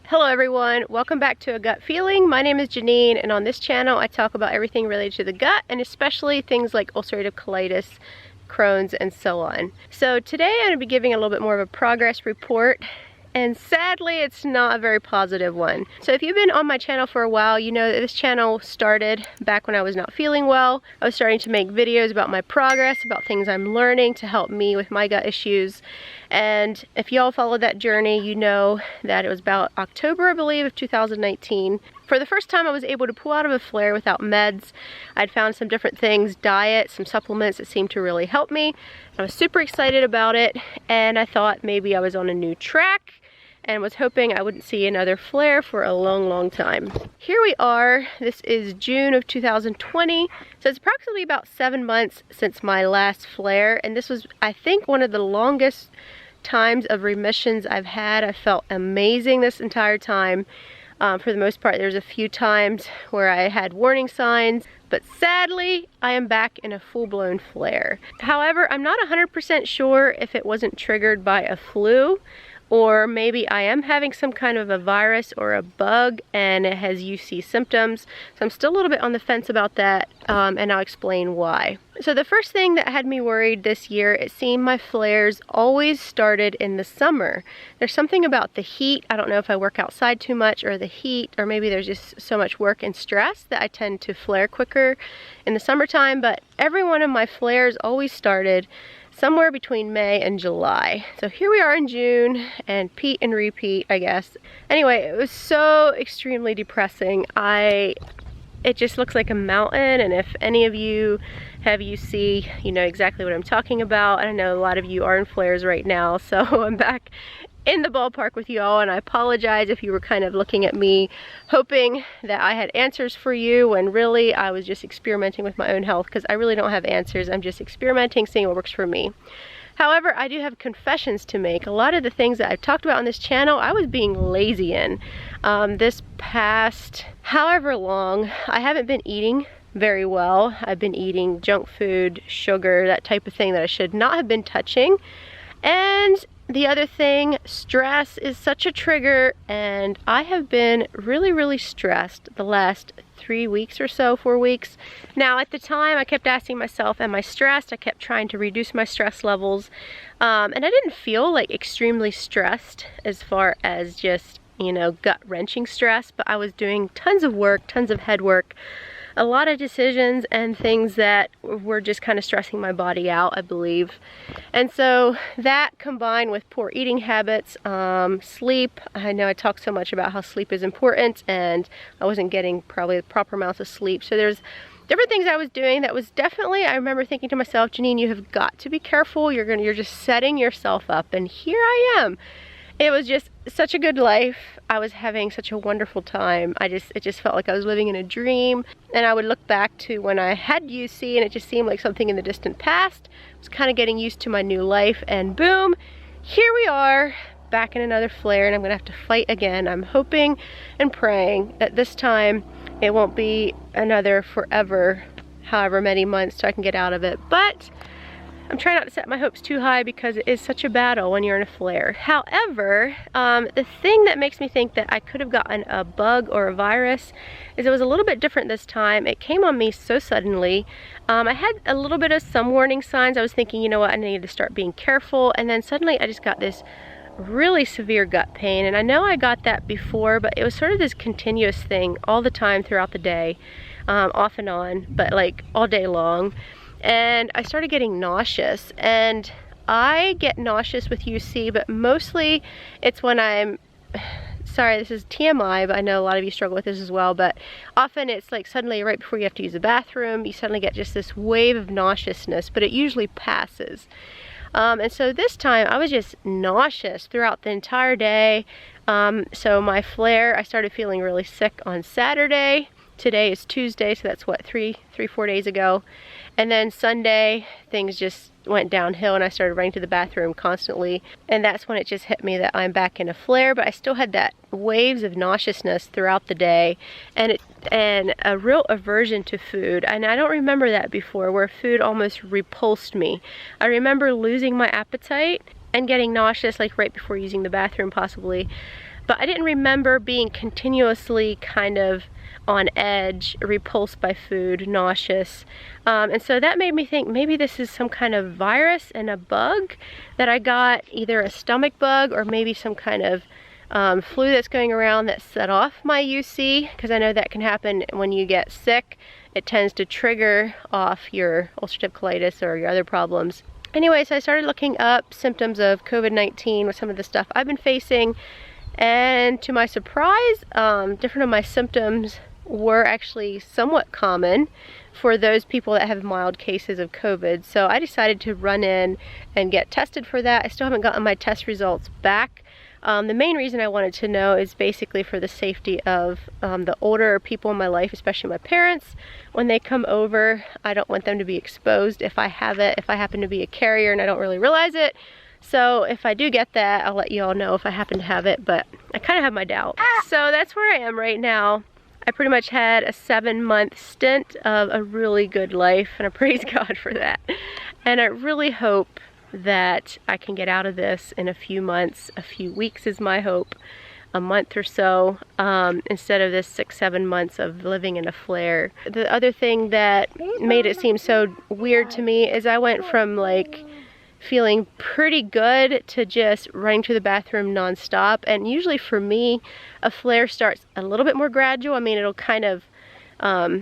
Hello everyone, welcome back to A Gut Feeling. My name is Janine, and on this channel I talk about everything related to the gut, and especially things like ulcerative colitis, Crohn's, and so on. So today I'm going to be giving a little bit more of a progress report, and sadly it's not a very positive one. So if you've been on my channel for a while, you know that this channel started back when I was not feeling well. I was starting to make videos about my progress, about things I'm learning to help me with my gut issues. And if y'all followed that journey, you know that it was about October, I believe, of 2019. For the first time, I was able to pull out of a flare without meds. I'd found some different things, diet, some supplements that seemed to really help me. I was super excited about it, and I thought maybe I was on a new track and was hoping I wouldn't see another flare for a long time. Here we are. This is June of 2020, so it's approximately about 7 months since my last flare, and this was, I think, one of the longest times of remissions I've had. I felt amazing this entire time. For the most part, there's a few times where I had warning signs, but sadly, I am back in a full-blown flare. However, I'm not 100% sure if it wasn't triggered by a flu, or maybe I am having some kind of a virus or a bug and it has UC symptoms. So I'm still a little bit on the fence about that, and I'll explain why. So the first thing that had me worried this year, it seemed my flares always started in the summer. There's something about the heat. I don't know if I work outside too much or the heat, or maybe there's just so much work and stress that I tend to flare quicker in the summertime, but every one of my flares always started somewhere between May and July. So here we are in June, and repeat and repeat, I guess. Anyway, it was so extremely depressing. It just looks like a mountain, and if any of you have UC, you know exactly what I'm talking about. And I know a lot of you are in flares right now, so I'm back in the ballpark with you all, and I apologize if you were kind of looking at me hoping that I had answers for you, when really I was just experimenting with my own health, because I really don't have answers. I'm just experimenting, seeing what works for me. However, I do have confessions to make. A lot of the things that I've talked about on this channel, I was being lazy in. This past however long, I haven't been eating very well. I've been eating junk food, sugar, that type of thing that I should not have been touching. And the other thing, stress is such a trigger, and I have been really stressed the last 3 weeks or so, 4 weeks. Now at the time I kept asking myself, am I stressed? I kept trying to reduce my stress levels, and I didn't feel like extremely stressed as far as just, you know, gut-wrenching stress, but I was doing tons of work, tons of head work, a lot of decisions and things that were just kind of stressing my body out, I believe. And so that, combined with poor eating habits, sleep, I know I talk so much about how sleep is important, and I wasn't getting probably the proper amounts of sleep. So there's different things I was doing that was definitely, I remember thinking to myself, Janine, you have got to be careful. You're just setting yourself up, and here I am. It was just such a good life. I was having such a wonderful time. It just felt like I was living in a dream. And I would look back to when I had UC, and it just seemed like something in the distant past. I was kind of getting used to my new life, and boom, here we are, back in another flare, and I'm gonna have to fight again. I'm hoping and praying that this time it won't be another forever, however many months, so I can get out of it. But I'm trying not to set my hopes too high, because it is such a battle when you're in a flare. However, the thing that makes me think that I could have gotten a bug or a virus is it was a little bit different this time. It came on me so suddenly. I had a little bit of some warning signs. I was thinking, you know what, I need to start being careful, and then suddenly I just got this really severe gut pain. And I know I got that before, but it was sort of this continuous thing all the time throughout the day, off and on, but like all day long. And I started getting nauseous, and I get nauseous with UC, but mostly it's when I'm, sorry, this is TMI, but I know a lot of you struggle with this as well, but often it's like suddenly right before you have to use the bathroom, you suddenly get just this wave of nauseousness, but it usually passes. And so this time I was just nauseous throughout the entire day. So my flare, I started feeling really sick on Saturday. Today is Tuesday, so that's what, 4 days ago. And then Sunday, things just went downhill, and I started running to the bathroom constantly. And that's when it just hit me that I'm back in a flare, but I still had that waves of nauseousness throughout the day, and a real aversion to food. And I don't remember that before, where food almost repulsed me. I remember losing my appetite and getting nauseous like right before using the bathroom possibly. but I didn't remember being continuously kind of on edge, repulsed by food, nauseous. And so that made me think maybe this is some kind of virus and a bug that I got, either a stomach bug or maybe some kind of flu that's going around that set off my UC, because I know that can happen when you get sick. It tends to trigger off your ulcerative colitis or your other problems. Anyway, so I started looking up symptoms of COVID-19 with some of the stuff I've been facing, and to my surprise, different of my symptoms were actually somewhat common for those people that have mild cases of COVID. So I decided to run in and get tested for that. I still haven't gotten my test results back. The main reason I wanted to know is basically for the safety of the older people in my life, especially my parents. When they come over, I don't want them to be exposed if I have it, if I happen to be a carrier and I don't really realize it. So if I do get that, I'll let you all know if I happen to have it, but I kind of have my doubt. So that's where I am right now. I pretty much had a 7-month stint of a really good life, and I praise God for that. And I really hope that I can get out of this in a few months. A few weeks is my hope, a month or so, instead of this 6-7 months of living in a flare. The other thing that made it seem so weird to me is I went from like feeling pretty good to just running to the bathroom nonstop. And usually for me, a flare starts a little bit more gradual. I mean, it'll kind of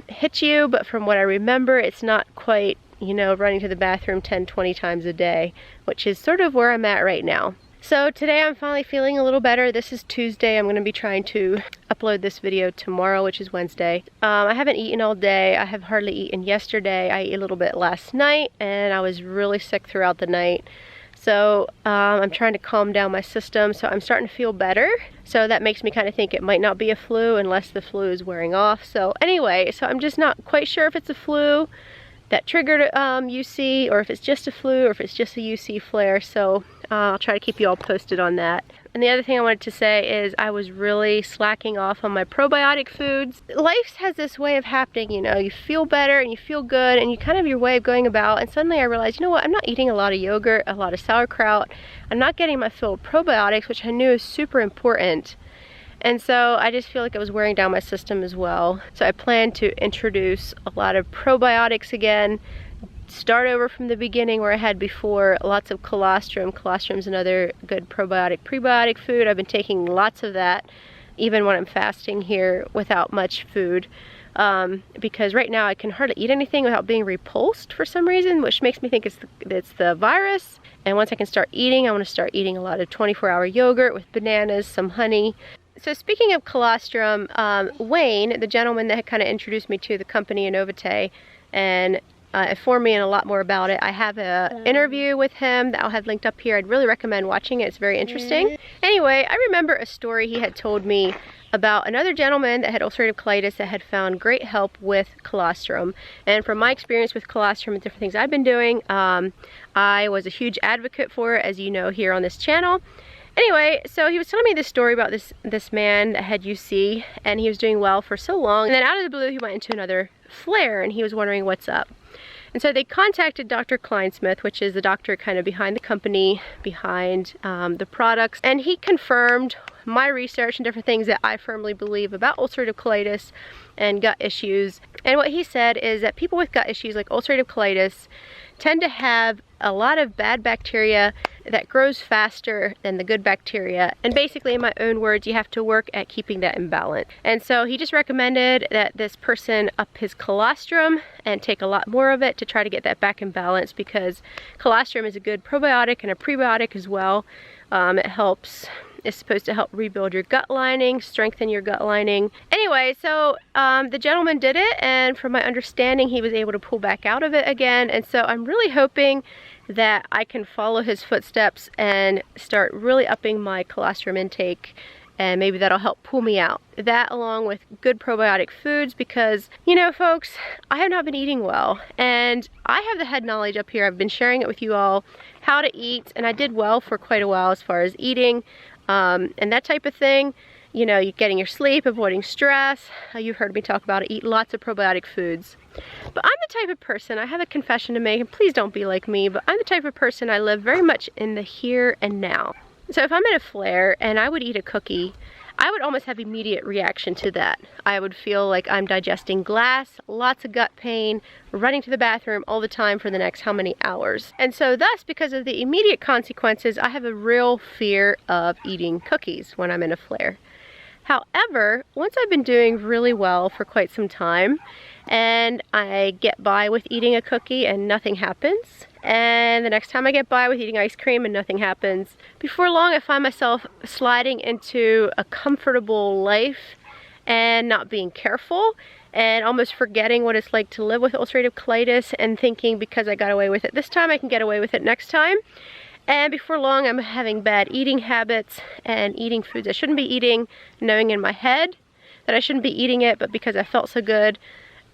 hit you, but from what I remember, it's not quite, you know, running to the bathroom 10-20 times a day, which is sort of where I'm at right now. So today I'm finally feeling a little better. This is Tuesday. I'm going to be trying to upload this video tomorrow, which is Wednesday. I haven't eaten all day. I have hardly eaten yesterday. I ate a little bit last night, and I was really sick throughout the night. So I'm trying to calm down my system, so I'm starting to feel better. So that makes me kind of think it might not be a flu unless the flu is wearing off. So anyway, so I'm just not quite sure if it's a flu that triggered UC, or if it's just a flu, or if it's just a UC flare. So I'll try to keep you all posted on that. And the other thing I wanted to say is I was really slacking off on my probiotic foods. Life has this way of happening, you know, you feel better and you feel good and you kind of your way of going about, and suddenly I realized, you know what, I'm not eating a lot of yogurt, a lot of sauerkraut. I'm not getting my fill of probiotics, which I knew is super important. And so I just feel like it was wearing down my system as well. So I plan to introduce a lot of probiotics again, start over from the beginning where I had before, lots of colostrum. Colostrum's another good probiotic, prebiotic food. I've been taking lots of that, even when I'm fasting here without much food. Because right now I can hardly eat anything without being repulsed for some reason, which makes me think it's the virus. And once I can start eating, I want to start eating a lot of 24-hour yogurt with bananas, some honey. So speaking of colostrum, Wayne, the gentleman that had kind of introduced me to the company Innovate and informed me a lot more about it, I have an interview with him that I'll have linked up here. I'd really recommend watching it. It's very interesting. Anyway, I remember a story he had told me about another gentleman that had ulcerative colitis that had found great help with colostrum. And from my experience with colostrum and different things I've been doing, I was a huge advocate for it, as you know, here on this channel. Anyway, so he was telling me this story about this man that had UC, and he was doing well for so long, and then out of the blue he went into another flare, and he was wondering what's up. And so they contacted Dr. Kleinsmith, which is the doctor kind of behind the company, behind the products, and he confirmed my research and different things that I firmly believe about ulcerative colitis and gut issues. And what he said is that people with gut issues like ulcerative colitis tend to have a lot of bad bacteria that grows faster than the good bacteria. And basically, in my own words, you have to work at keeping that in balance. And so he just recommended that this person up his colostrum and take a lot more of it to try to get that back in balance, because colostrum is a good probiotic and a prebiotic as well. It's supposed to help rebuild your gut lining, strengthen your gut lining. Anyway, so the gentleman did it, and from my understanding, he was able to pull back out of it again. And so I'm really hoping that I can follow his footsteps and start really upping my colostrum intake, and maybe that'll help pull me out. That along with good probiotic foods, because, you know, folks, I have not been eating well, and I have the head knowledge up here. I've been sharing it with you all, how to eat, and I did well for quite a while as far as eating and that type of thing. You know, you're getting your sleep, avoiding stress. You've heard me talk about it, eat lots of probiotic foods. But I'm the type of person, I have a confession to make, and please don't be like me, but I'm the type of person, I live very much in the here and now. So if I'm in a flare and I would eat a cookie, I would almost have immediate reaction to that. I would feel like I'm digesting glass, lots of gut pain, running to the bathroom all the time for the next how many hours. And so thus, because of the immediate consequences, I have a real fear of eating cookies when I'm in a flare. However, once I've been doing really well for quite some time, and I get by with eating a cookie and nothing happens, and the next time I get by with eating ice cream and nothing happens, before long I find myself sliding into a comfortable life and not being careful and almost forgetting what it's like to live with ulcerative colitis and thinking because I got away with it this time, I can get away with it next time. And before long, I'm having bad eating habits and eating foods I shouldn't be eating, knowing in my head that I shouldn't be eating it, but because I felt so good,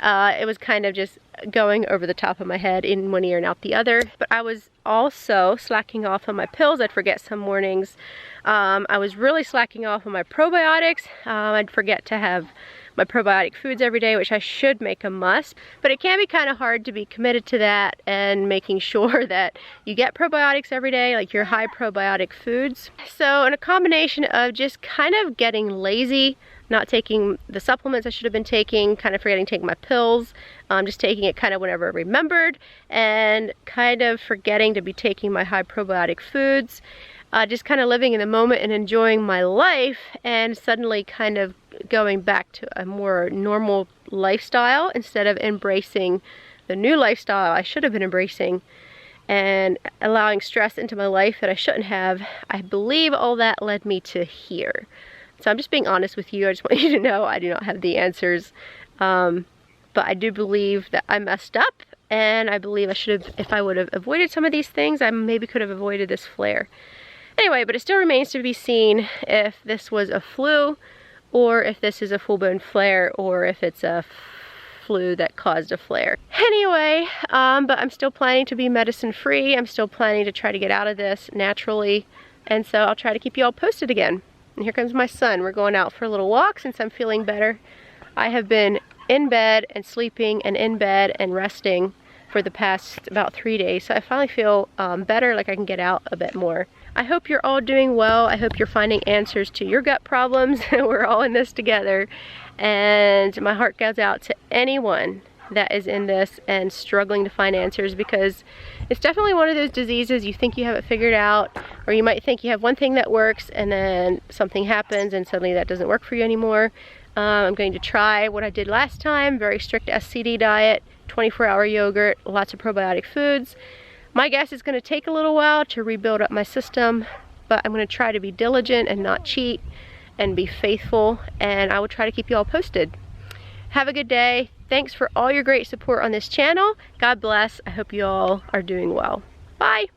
it was kind of just going over the top of my head, in one ear and out the other. But I was also slacking off on my pills. I'd forget some mornings. I was really slacking off on my probiotics. I'd forget to have my probiotic foods every day, which I should make a must, but it can be kind of hard to be committed to that and making sure that you get probiotics every day, like your high probiotic foods. So in a combination of just kind of getting lazy, not taking the supplements I should have been taking, kind of forgetting to take my pills, just taking it kind of whenever I remembered, and kind of forgetting to be taking my high probiotic foods, just kind of living in the moment and enjoying my life, and suddenly kind of going back to a more normal lifestyle instead of embracing the new lifestyle I should have been embracing and allowing stress into my life that I shouldn't have. I believe all that led me to here. So I'm just being honest with you. I just want you to know I do not have the answers, but I do believe that I messed up, and I believe I should have, if I would have avoided some of these things, I maybe could have avoided this flare. Anyway, but it still remains to be seen if this was a flu, or if this is a full-blown flare, or if it's a flu that caused a flare. Anyway, but I'm still planning to be medicine-free. I'm still planning to try to get out of this naturally, and so I'll try to keep you all posted again. And here comes my son. We're going out for a little walk since I'm feeling better. I have been in bed and sleeping and in bed and resting for the past about 3 days, so I finally feel better, like I can get out a bit more. I hope you're all doing well. I hope you're finding answers to your gut problems. We're all in this together, and my heart goes out to anyone that is in this and struggling to find answers, because it's definitely one of those diseases you think you have it figured out, or you might think you have one thing that works and then something happens and suddenly that doesn't work for you anymore. I'm going to try what I did last time, very strict SCD diet, 24-hour yogurt, lots of probiotic foods. My guess is going to take a little while to rebuild up my system, but I'm going to try to be diligent and not cheat and be faithful, and I will try to keep you all posted. Have a good day. Thanks for all your great support on this channel. God bless. I hope you all are doing well. Bye.